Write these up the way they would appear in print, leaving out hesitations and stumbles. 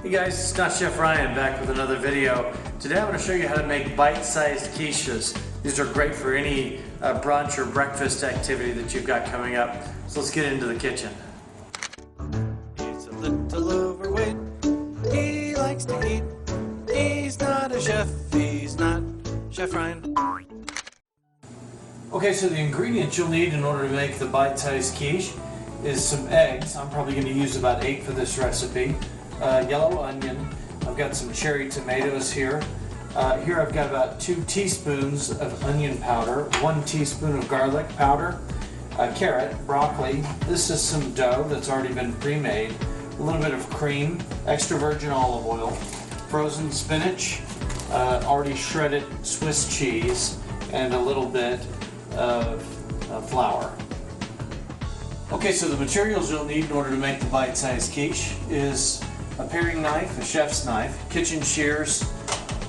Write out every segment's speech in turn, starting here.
Hey guys, it's Not Chef Ryan back with another video. Today I'm going to show you how to make bite-sized quiches. These are great for any brunch or breakfast activity that you've got coming up. So let's get into the kitchen. He's a little overweight, he likes to eat. He's not a chef, he's not Chef Ryan. Okay, so the ingredients you'll need in order to make the bite-sized quiche is some eggs. I'm probably going to use about 8 for this recipe. Yellow onion. I've got some cherry tomatoes here. Here I've got about 2 teaspoons of onion powder, 1 teaspoon of garlic powder, a carrot, broccoli. This is some dough that's already been pre-made, a little bit of cream, extra virgin olive oil, frozen spinach, already shredded Swiss cheese, and a little bit of flour. Okay, so the materials you'll need in order to make the bite-sized quiche is a paring knife, a chef's knife, kitchen shears,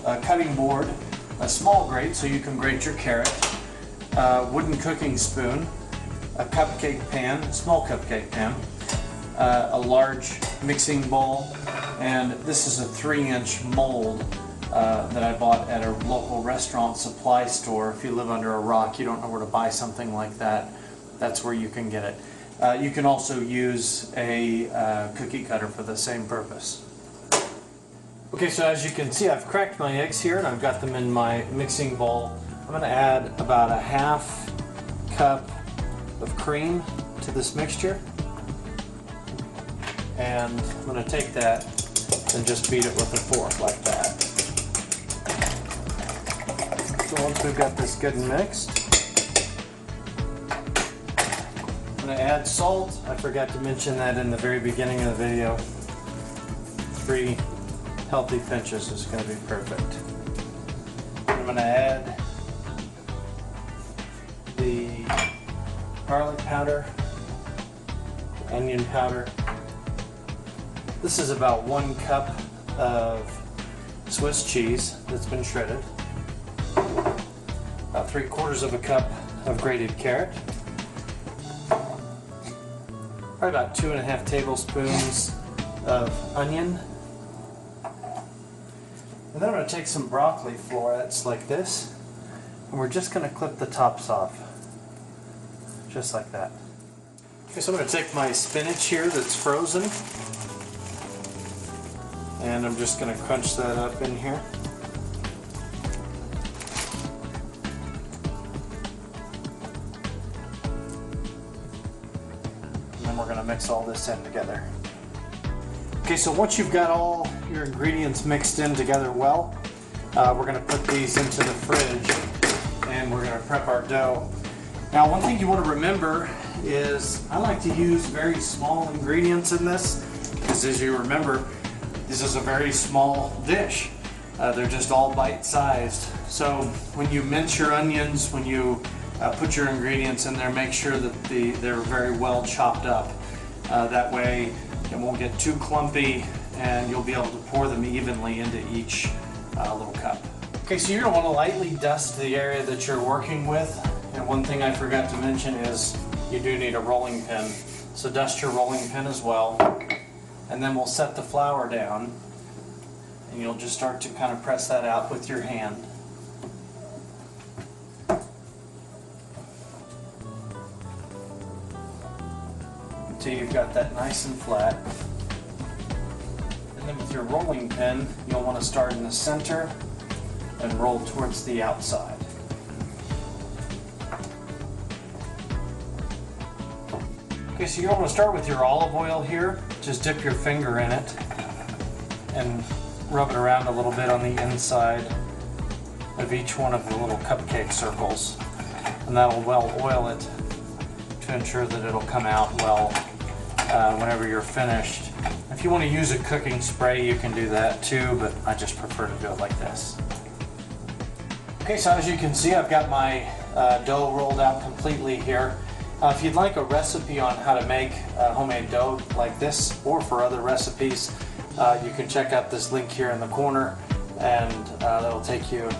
a cutting board, a small grate so you can grate your carrot, a wooden cooking spoon, a cupcake pan, a small cupcake pan, a large mixing bowl, and this is a 3-inch mold that I bought at a local restaurant supply store. If you live under a rock, you don't know where to buy something like that, that's where you can get it. You can also use a cookie cutter for the same purpose. Okay, so as you can see, I've cracked my eggs here and I've got them in my mixing bowl. I'm going to add about a half cup of cream to this mixture. And I'm going to take that and just beat it with a fork like that. So once we've got this good and mixed, I'm going to add salt. I forgot to mention that in the very beginning of the video. 3 healthy pinches is going to be perfect. I'm going to add the garlic powder, onion powder. This is about 1 cup of Swiss cheese that's been shredded. About 3/4 of a cup of grated carrot. Probably about 2.5 tablespoons of onion. And then I'm going to take some broccoli florets like this, and we're just going to clip the tops off. Just like that. Okay, so I'm going to take my spinach here that's frozen, and I'm just going to crunch that up in here. We're going to mix all this in together. Okay, so once you've got all your ingredients mixed in together well, we're going to put these into the fridge and we're going to prep our dough. Now, one thing you want to remember is I like to use very small ingredients in this because, as you remember, this is a very small dish. They're just all bite-sized. So when you mince your onions, when you put your ingredients in there, make sure that they're very well chopped up. That way it won't get too clumpy and you'll be able to pour them evenly into each little cup. Okay, so you're going to want to lightly dust the area that you're working with. And one thing I forgot to mention is you do need a rolling pin. So dust your rolling pin as well. And then we'll set the flour down and you'll just start to kind of press that out with your hand. Until you've got that nice and flat. And then with your rolling pin, you'll want to start in the center and roll towards the outside. Okay, so you're going to start with your olive oil here. Just dip your finger in it and rub it around a little bit on the inside of each one of the little cupcake circles. And that'll well oil it to ensure that it'll come out well whenever you're finished. If you want to use a cooking spray, you can do that too, but I just prefer to do it like this. Okay, so as you can see, I've got my dough rolled out completely here. If you'd like a recipe on how to make homemade dough like this, or for other recipes, you can check out this link here in the corner, and that'll take you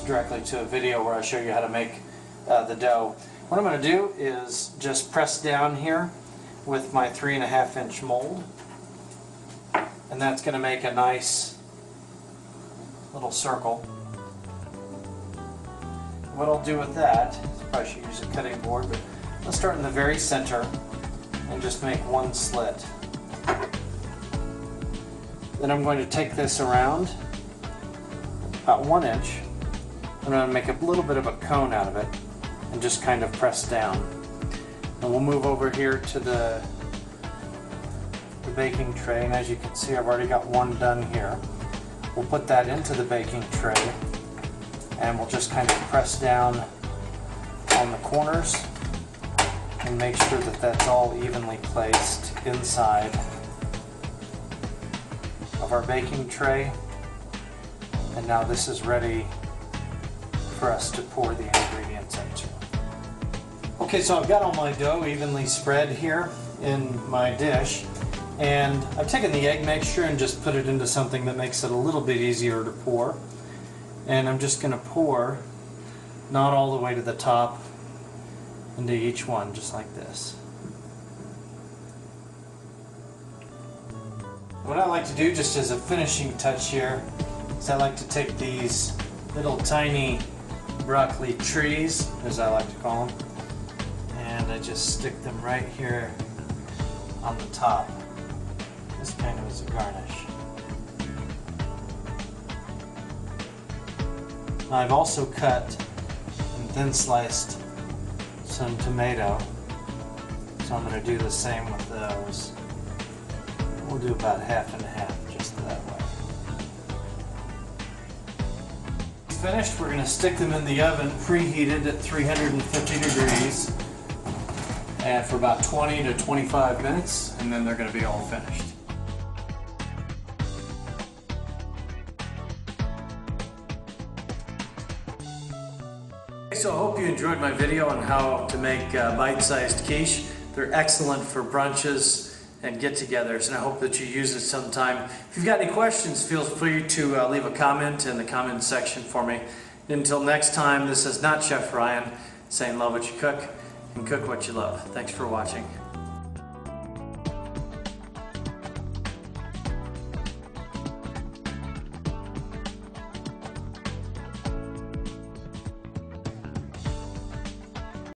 directly to a video where I show you how to make the dough. What I'm going to do is just press down here with my 3.5-inch mold, and and that's going to make a nice little circle. What I'll do with that, I probably should use a cutting board, but I'll start in the very center and just make one slit. Then I'm going to take this around about 1 inch. I'm going to make a little bit of a cone out of it and just kind of press down. And we'll move over here to the baking tray, and as you can see, I've already got one done here. We'll put that into the baking tray and we'll just kind of press down on the corners and make sure that that's all evenly placed inside of our baking tray. And now this is ready for us to pour the ingredients into. Okay, so I've got all my dough evenly spread here in my dish, and I've taken the egg mixture and just put it into something that makes it a little bit easier to pour. And I'm just going to pour, not all the way to the top, into each one, just like this. What I like to do, just as a finishing touch here, is I like to take these little tiny broccoli trees, as I like to call them, and I just stick them right here on the top, just kind of as a garnish. I've also cut and thin sliced some tomato, so I'm going to do the same with those. We'll do about half and half, just that way. Finished, we're going to stick them in the oven, preheated at 350 degrees, and for about 20 to 25 minutes, and then they're going to be all finished. So I hope you enjoyed my video on how to make bite-sized quiche. They're excellent for brunches and get-togethers, and I hope that you use it sometime. If you've got any questions, feel free to leave a comment in the comment section for me. Until next time, this is not Chef Ryan saying love what you cook and cook what you love. Thanks for watching.